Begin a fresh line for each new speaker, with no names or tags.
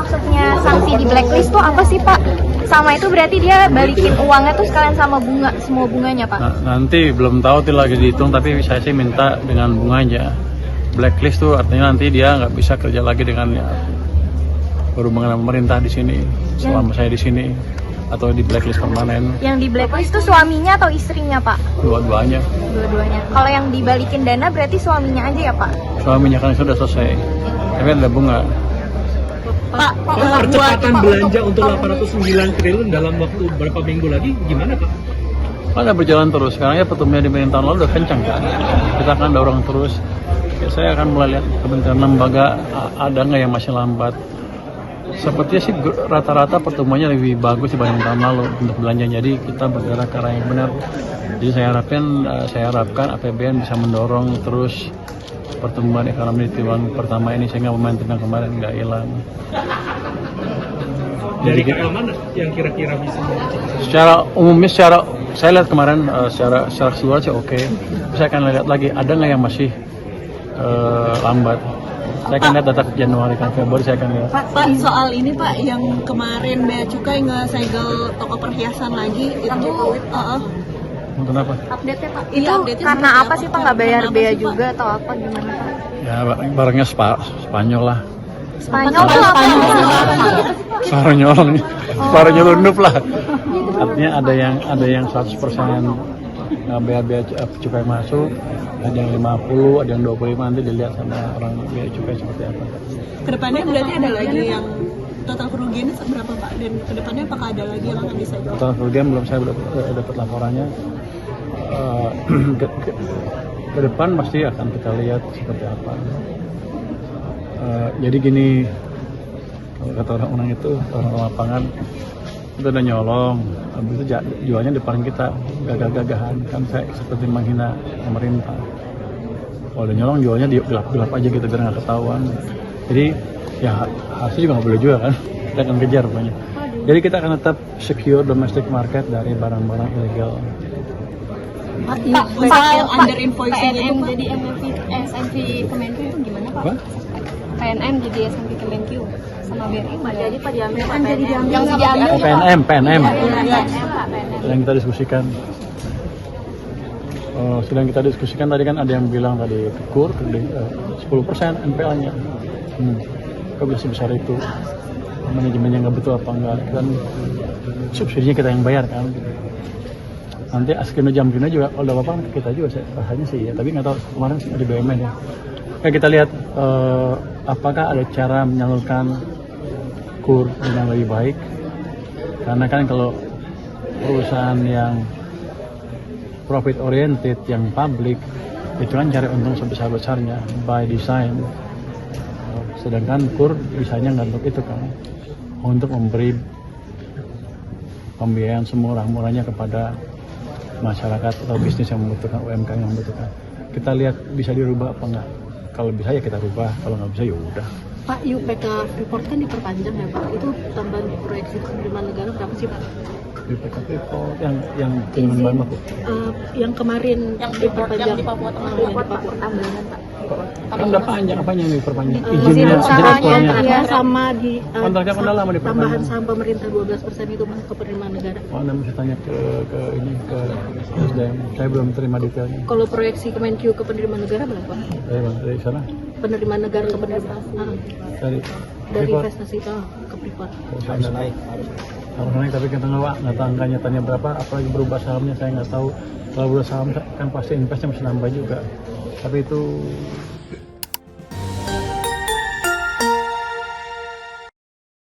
Maksudnya sanksi di blacklist tuh apa sih Pak? Sama itu berarti dia balikin uangnya tuh sekalian sama bunga, semua bunganya Pak?
Nah, nanti belum tahu lagi dihitung, tapi saya sih minta dengan bunganya. Blacklist tuh artinya nanti dia nggak bisa kerja lagi dengan berhubungan dengan pemerintah di sini selama saya di sini, atau di blacklist permanen.
Yang di blacklist tuh suaminya atau istrinya Pak?
Dua-duanya.
Dua-duanya. Kalau yang dibalikin dana berarti suaminya aja ya Pak?
Suaminya kan sudah selesai, tapi ada bunga.
Pak, percepatan belanja untuk 809 triliun dalam waktu berapa minggu lagi gimana Pak?
Ada berjalan terus, sekarang ya pertumbuhan di tahun lalu udah kencang kan. Kita akan dorong terus. Ya, saya akan mulai lihat kementerian lembaga ada nggak yang masih lambat. Sepertinya sih rata-rata pertumbuhannya lebih bagus dibanding tahun lalu untuk belanja. Jadi kita bergerak ke arah yang benar. Jadi saya harapkan APBN bisa mendorong terus pertumbuhan ekonomi di triwulan pertama ini sehingga momentum yang kemarin nggak hilang.
Dari arah mana yang kira-kira bisa?
Secara umumnya, saya lihat kemarin secara keseluruhan sih oke. Saya akan lihat lagi ada nggak yang masih lambat. Saya akan lihat data Januari kan Februari saya akan lihat.
Pak, soal ini Pak yang kemarin Bea Cukai nge-segel toko perhiasan lagi itu
Kenapa?
Update-nya Pak?
Itu
Itu karena apa sih Pak? Nggak bayar bea juga atau apa gimana Pak?
Ya barangnya Spanyol lah.
Spanyol tuh apa?
Spanyol nih. Spanyol lundup lah. Artinya ada yang 100% bea cukai masuk, ada yang 50, ada yang 25, nanti dilihat sama orang bea cukai seperti apa.
Kedepannya berarti ada lagi yang total kerugiannya seberapa Pak? Dan kedepannya apakah ada lagi yang akan disegel?
Total kerugian belum saya dapat laporannya. Ke depan pasti akan kita lihat seperti apa. Jadi gini, kalau kata orang-orang itu, orang lapangan itu udah nyolong, habis itu jualnya depan kita gagah-gagahan, kan saya seperti menghina pemerintah. Kalau udah nyolong jualnya gelap-gelap aja gitu biar nggak ketahuan. Jadi ya hasil juga nggak boleh jual kan, kita akan kejar pokoknya. Jadi kita akan tetap secure domestic market dari barang-barang ilegal.
Pak, soal under invoicing itu Pak.
Jadi SMV Kemenku itu gimana Pak?
Apa?
PNM jadi SMV Kemenku sama BRI jadi Pak diambil
Kan jadi diambil
yang
sama
diambil
PNM.
PNM Pak
Sedang kita diskusikan. Sedang kita diskusikan tadi kan ada yang bilang tadi KUR 10% NPL-nya. Kok bisa sebesar itu? Manajemennya nggak betul apa enggak? Kan subsidinya kita yang bayar kan. Nanti askino jam juga kalau udah apa kita juga rasanya sih ya, tapi nggak tahu kemarin di BUMN ya. Oke, kita lihat apakah ada cara menyalurkan KUR dengan lebih baik, karena kan kalau perusahaan yang profit oriented, yang public itu kan cari untung sebesar-besarnya by design, sedangkan KUR bisanya nggak untuk itu kan, untuk memberi pembiayaan semurah-murahnya kepada masyarakat atau bisnis yang membutuhkan, UMKM yang membutuhkan. Kita lihat bisa dirubah apa enggak. Kalau bisa ya kita rubah, kalau nggak bisa ya udah.
Pak, UPK Freeport kan diperpanjang ya Pak. Itu tambahan proyeksi penerimaan negara berapa sih Pak?
UPK Freeport yang penerimaan bahan baku.
Yang kemarin diperpanjang
di Papua Tengah di Papua tambahan Pak.
Kan udah panjang, apanya yang diperpanjang?
izin
Izinnya,
usahanya
direkturnya.
sama di
Kontraknya kan udah lama diperpanjang.
tambahan saham pemerintah 12% itu Pak ke penerimaan negara.
Oh, Anda mesti tanya ke SDM. Saya belum terima detailnya.
Kalau proyeksi Kemenkyu ke penerimaan negara berapa?
Dari sana?
Penerimaan negara ke penerimaan
Dari
dari
Freeport.
investasi itu ke Freeport.
Harus naik. Harus naik, tapi kita nggak tahu angkanya tanya berapa, apalagi berubah sahamnya saya nggak tahu. Kalau berubah saham kan pasti investnya mesti nambah juga. Tapi itu